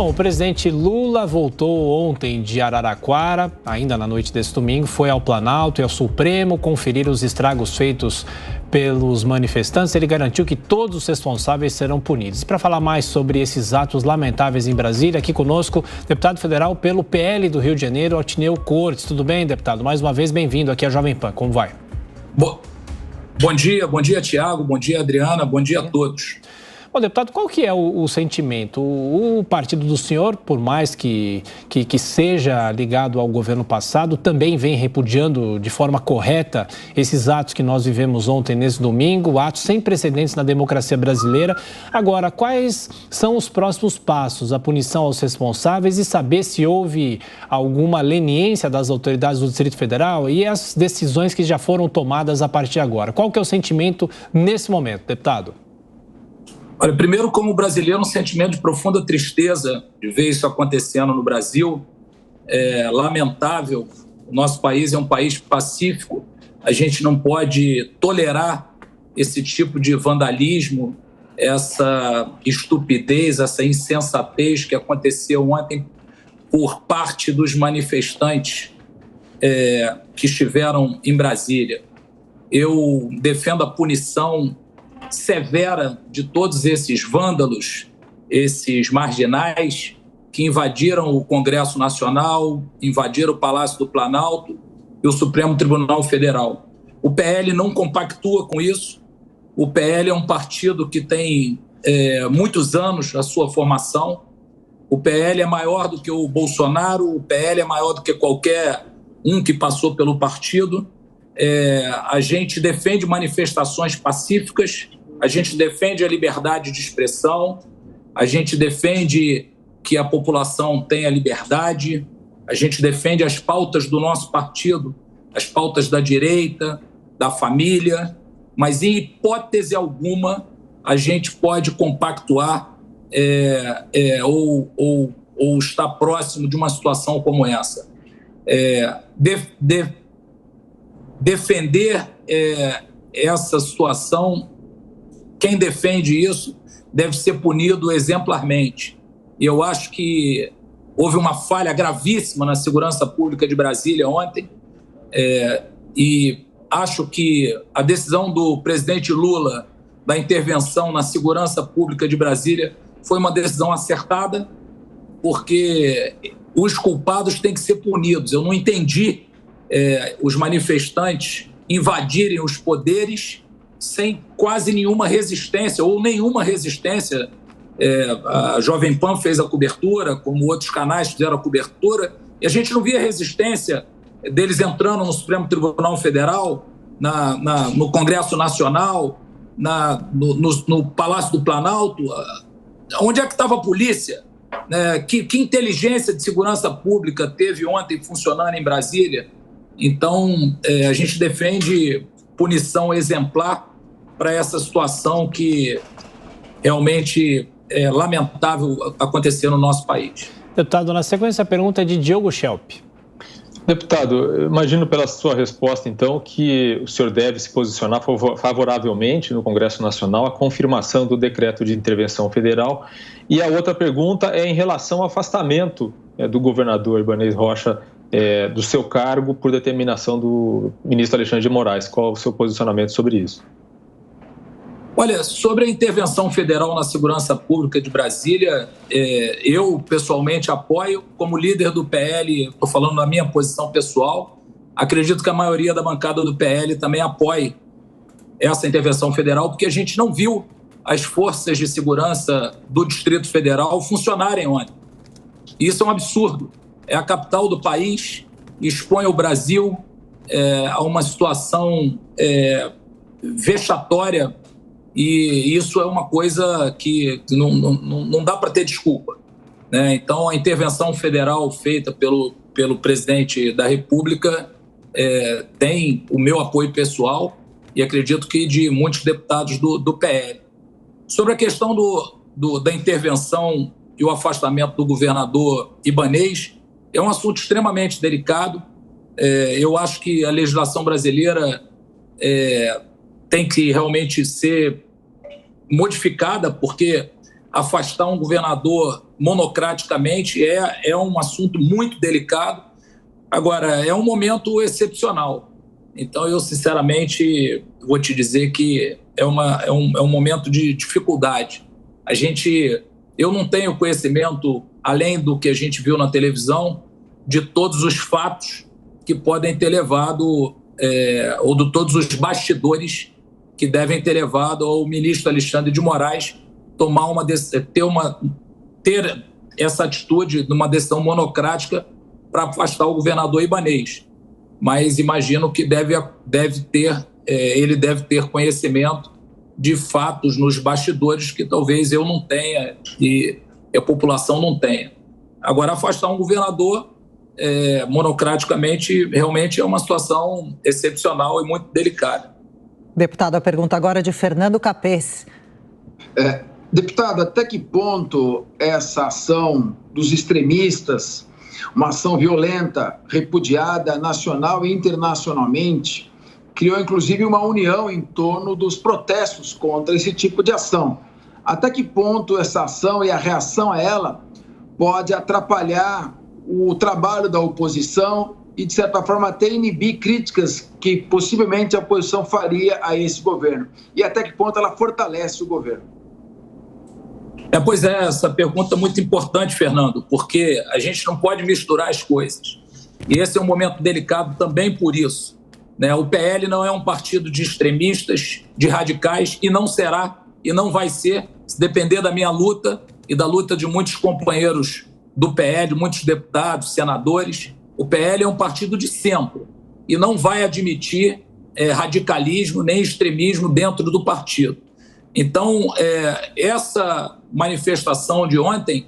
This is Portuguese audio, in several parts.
Bom, o presidente Lula voltou ontem de Araraquara, ainda na noite desse domingo, foi ao Planalto e ao Supremo conferir os estragos feitos pelos manifestantes. Ele garantiu que todos os responsáveis serão punidos. Para falar mais sobre esses atos lamentáveis em Brasília, aqui conosco, deputado federal pelo PL do Rio de Janeiro, Altineu Cortes. Tudo bem, deputado? Mais uma vez, bem-vindo aqui à Jovem Pan. Como vai? Bom dia, Tiago. Bom dia, Adriana. Bom dia a todos. Bom, deputado, qual que é o sentimento? O partido do senhor, por mais que seja ligado ao governo passado, também vem repudiando de forma correta esses atos que nós vivemos ontem, nesse domingo, atos sem precedentes na democracia brasileira. Agora, quais são os próximos passos? A punição aos responsáveis e saber se houve alguma leniência das autoridades do Distrito Federal e as decisões que já foram tomadas a partir de agora. Qual que é o sentimento nesse momento, deputado? Olha, primeiro, como brasileiro, um sentimento de profunda tristeza de ver isso acontecendo no Brasil. É lamentável, o nosso país é um país pacífico, a gente não pode tolerar esse tipo de vandalismo, essa estupidez, essa insensatez que aconteceu ontem por parte dos manifestantes que estiveram em Brasília. Eu defendo a punição severa de todos esses vândalos, esses marginais que invadiram o Congresso Nacional, invadiram o Palácio do Planalto e o Supremo Tribunal Federal. O PL não compactua com isso. O PL é um partido que tem muitos anos a sua formação. O PL é maior do que o Bolsonaro, o PL é maior do que qualquer um que passou pelo partido. A gente defende manifestações pacíficas, a gente defende a liberdade de expressão, a gente defende que a população tenha liberdade, a gente defende as pautas do nosso partido, as pautas da direita, da família, mas em hipótese alguma a gente pode compactuar ou estar próximo de uma situação como essa. Defender essa situação, quem defende isso deve ser punido exemplarmente. E eu acho que houve uma falha gravíssima na segurança pública de Brasília ontem, e acho que a decisão do presidente Lula da intervenção na segurança pública de Brasília foi uma decisão acertada, porque os culpados têm que ser punidos. Eu não entendi os manifestantes invadirem os poderes sem quase nenhuma resistência, ou nenhuma resistência. A Jovem Pan fez a cobertura, como outros canais fizeram a cobertura, e a gente não via resistência deles entrando no Supremo Tribunal Federal, no Congresso Nacional, no Palácio do Planalto. Onde é que estava a polícia? Que inteligência de segurança pública teve ontem funcionando em Brasília? Então, a gente defende punição exemplar para essa situação que realmente é lamentável acontecer no nosso país. Deputado, na sequência, a pergunta é de Diogo Schelp. Deputado, imagino pela sua resposta, então, que o senhor deve se posicionar favoravelmente no Congresso Nacional à confirmação do decreto de intervenção federal. E a outra pergunta é em relação ao afastamento do governador Ibanez Rocha do seu cargo por determinação do ministro Alexandre de Moraes. Qual é o seu posicionamento sobre isso? Olha, sobre a intervenção federal na segurança pública de Brasília, eu pessoalmente apoio. Como líder do PL, estou falando na minha posição pessoal, acredito que a maioria da bancada do PL também apoie essa intervenção federal, porque a gente não viu as forças de segurança do Distrito Federal funcionarem ontem. Isso é um absurdo. É a capital do país, expõe o Brasil a uma situação vexatória, e isso é uma coisa que não dá para ter desculpa, né? Então, a intervenção federal feita pelo presidente da República tem o meu apoio pessoal e acredito que de muitos deputados do PL. Sobre a questão da intervenção e o afastamento do governador Ibanez, é um assunto extremamente delicado. Eu acho que a legislação brasileira tem que realmente ser modificada, porque afastar um governador monocraticamente é um assunto muito delicado. Agora, é um momento excepcional. Então, eu, sinceramente, vou te dizer que é um momento de dificuldade. Eu não tenho conhecimento, além do que a gente viu na televisão, de todos os fatos que podem ter levado, ou de todos os bastidores que devem ter levado ao ministro Alexandre de Moraes ter essa atitude numa decisão monocrática para afastar o governador Ibanez. Mas imagino que ele deve ter conhecimento de fatos nos bastidores que talvez eu não tenha e a população não tenha. Agora, afastar um governador monocraticamente realmente é uma situação excepcional e muito delicada. Deputado, a pergunta agora é de Fernando Capês. Deputado, até que ponto essa ação dos extremistas, uma ação violenta, repudiada nacional e internacionalmente, criou inclusive uma união em torno dos protestos contra esse tipo de ação? Até que ponto essa ação e a reação a ela pode atrapalhar o trabalho da oposição e, de certa forma, até inibir críticas que possivelmente a oposição faria a esse governo? E até que ponto ela fortalece o governo? Pois é, essa pergunta é muito importante, Fernando, porque a gente não pode misturar as coisas. E esse é um momento delicado também por isso. O PL não é um partido de extremistas, de radicais, e não será, e não vai ser, se depender da minha luta e da luta de muitos companheiros do PL, muitos deputados, senadores. O PL é um partido de centro e não vai admitir radicalismo nem extremismo dentro do partido. Então, essa manifestação de ontem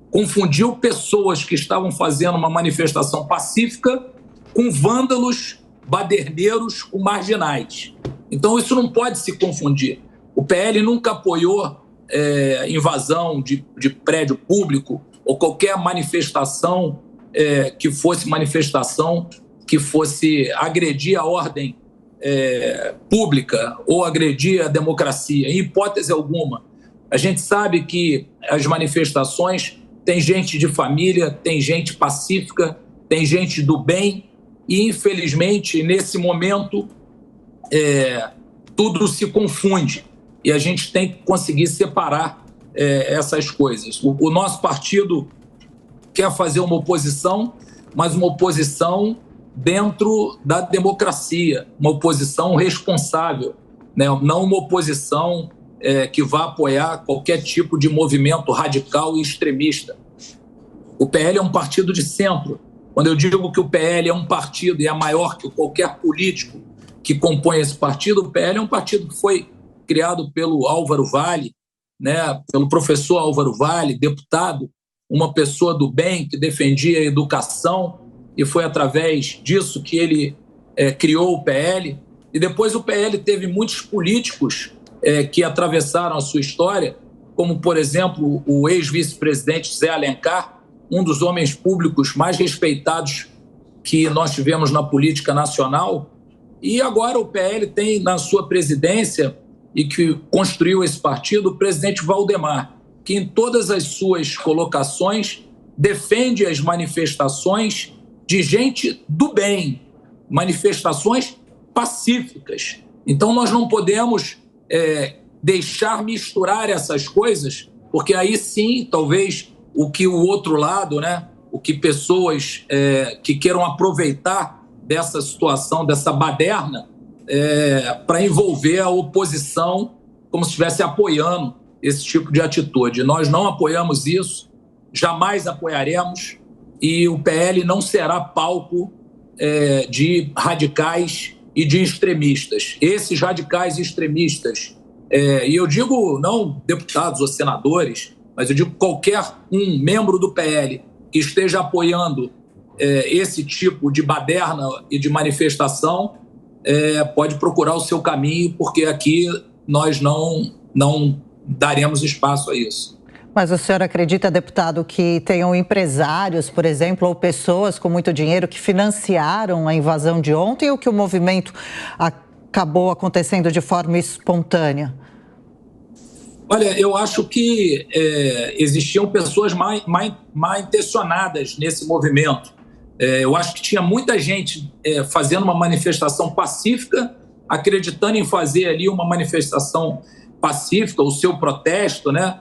confundiu pessoas que estavam fazendo uma manifestação pacífica com vândalos, baderneiros, com marginais. Então, isso não pode se confundir. O PL nunca apoiou invasão de prédio público ou qualquer manifestação que fosse agredir a ordem pública ou agredir a democracia, em hipótese alguma. A gente sabe que as manifestações tem gente de família, tem gente pacífica, tem gente do bem e, infelizmente, nesse momento, tudo se confunde e a gente tem que conseguir separar essas coisas. O nosso partido quer fazer uma oposição, mas uma oposição dentro da democracia, uma oposição responsável, não uma oposição que vá apoiar qualquer tipo de movimento radical e extremista. O PL é um partido de centro. Quando eu digo que o PL é um partido e é maior que qualquer político que compõe esse partido, o PL é um partido que foi criado pelo Álvaro Valle, pelo professor Álvaro Valle, deputado, uma pessoa do bem que defendia a educação, e foi através disso que ele criou o PL. E depois o PL teve muitos políticos que atravessaram a sua história, como, por exemplo, o ex-vice-presidente Zé Alencar, um dos homens públicos mais respeitados que nós tivemos na política nacional. E agora o PL tem na sua presidência, e que construiu esse partido, o presidente Valdemar, que em todas as suas colocações defende as manifestações de gente do bem, manifestações pacíficas. Então nós não podemos deixar misturar essas coisas, porque aí sim, talvez, o que o outro lado, o que pessoas que queiram aproveitar dessa situação, dessa baderna, para envolver a oposição como se estivesse apoiando esse tipo de atitude. Nós não apoiamos isso, jamais apoiaremos, e o PL não será palco de radicais e de extremistas. Esses radicais e extremistas, e eu digo não deputados ou senadores, mas eu digo qualquer um membro do PL que esteja apoiando esse tipo de baderna e de manifestação, pode procurar o seu caminho, porque aqui nós não daremos espaço a isso. Mas o senhor acredita, deputado, que tenham empresários, por exemplo, ou pessoas com muito dinheiro que financiaram a invasão de ontem, ou que o movimento acabou acontecendo de forma espontânea? Olha, eu acho que existiam pessoas mal intencionadas nesse movimento. Eu acho que tinha muita gente fazendo uma manifestação pacífica, acreditando em fazer ali uma manifestação pacífica, o seu protesto, né?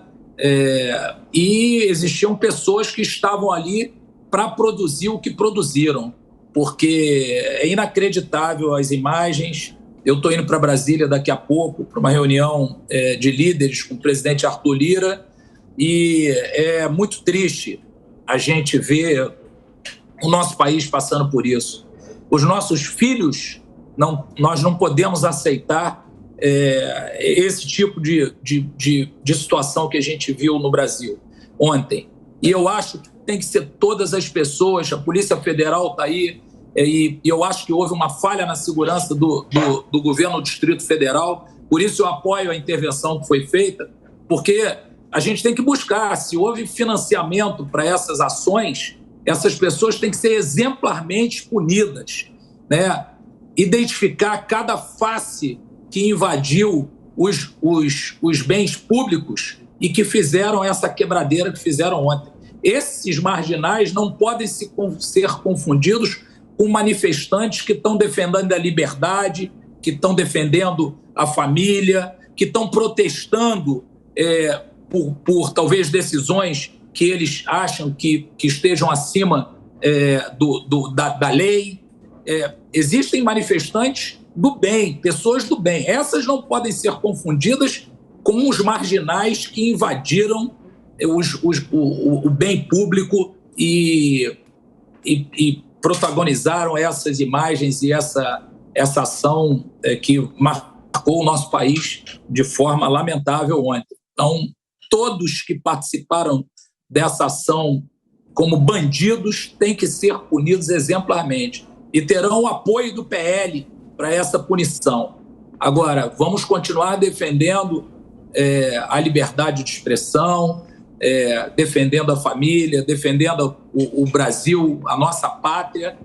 E existiam pessoas que estavam ali para produzir o que produziram, porque é inacreditável as imagens. Eu estou indo para Brasília daqui a pouco para uma reunião de líderes com o presidente Arthur Lira, e é muito triste a gente ver o nosso país passando por isso. Os nossos filhos, nós não podemos aceitar esse tipo de situação que a gente viu no Brasil ontem. E eu acho que tem que ser todas as pessoas, a Polícia Federal está aí, e eu acho que houve uma falha na segurança do governo do Distrito Federal, por isso eu apoio a intervenção que foi feita, porque a gente tem que buscar, se houve financiamento para essas ações, essas pessoas têm que ser exemplarmente punidas, né? Identificar cada face que invadiu os bens públicos e que fizeram essa quebradeira que fizeram ontem. Esses marginais não podem ser confundidos com manifestantes que estão defendendo a liberdade, que estão defendendo a família, que estão protestando por talvez decisões que eles acham que estejam acima da lei. Existem manifestantes do bem, pessoas do bem. Essas não podem ser confundidas com os marginais que invadiram o bem público e protagonizaram essas imagens e essa ação que marcou o nosso país de forma lamentável ontem. Então, todos que participaram dessa ação como bandidos têm que ser punidos exemplarmente e terão o apoio do PL para essa punição. Agora, vamos continuar defendendo a liberdade de expressão, defendendo a família, defendendo o Brasil, a nossa pátria,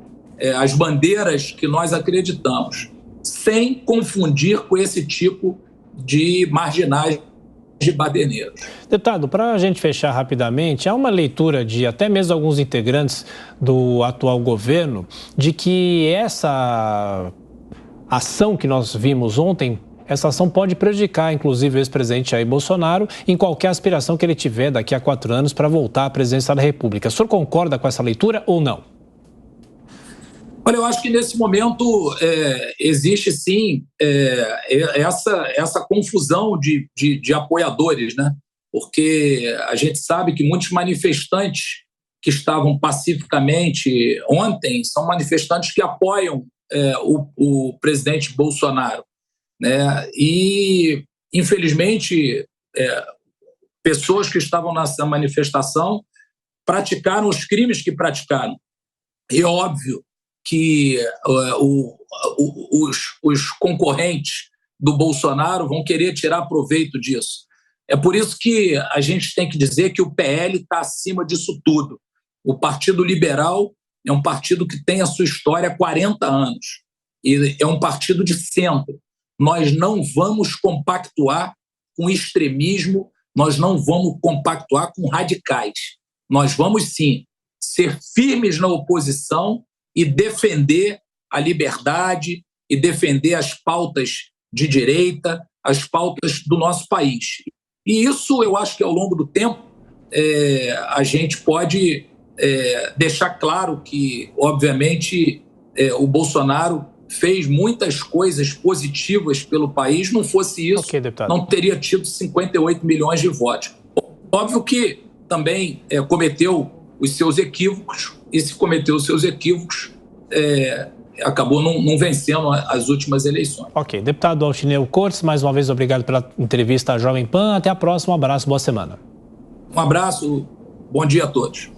as bandeiras que nós acreditamos, sem confundir com esse tipo de marginais de baderneiros. Deputado, para a gente fechar rapidamente, há uma leitura de até mesmo alguns integrantes do atual governo de que essa ação que nós vimos ontem, essa ação pode prejudicar, inclusive, o ex-presidente Jair Bolsonaro em qualquer aspiração que ele tiver daqui a 4 anos para voltar à presidência da República. O senhor concorda com essa leitura ou não? Olha, eu acho que nesse momento existe sim essa confusão de apoiadores, né? Porque a gente sabe que muitos manifestantes que estavam pacificamente ontem são manifestantes que apoiam o presidente Bolsonaro, né? E, infelizmente, pessoas que estavam nessa manifestação praticaram os crimes que praticaram. E é óbvio que os concorrentes do Bolsonaro vão querer tirar proveito disso. É por isso que a gente tem que dizer que o PL está acima disso tudo. O Partido Liberal é um partido que tem a sua história há 40 anos e é um partido de centro. Nós não vamos compactuar com extremismo, nós não vamos compactuar com radicais. Nós vamos, sim, ser firmes na oposição e defender a liberdade e defender as pautas de direita, as pautas do nosso país. E isso eu acho que ao longo do tempo a gente pode deixar claro que, obviamente, o Bolsonaro fez muitas coisas positivas pelo país. Não fosse isso, não teria tido 58 milhões de votos. Óbvio que também cometeu os seus equívocos, e se cometeu os seus equívocos, acabou não vencendo as últimas eleições. Ok. Deputado Altineu Cortes, mais uma vez obrigado pela entrevista à Jovem Pan. Até a próxima. Um abraço, boa semana. Um abraço, bom dia a todos.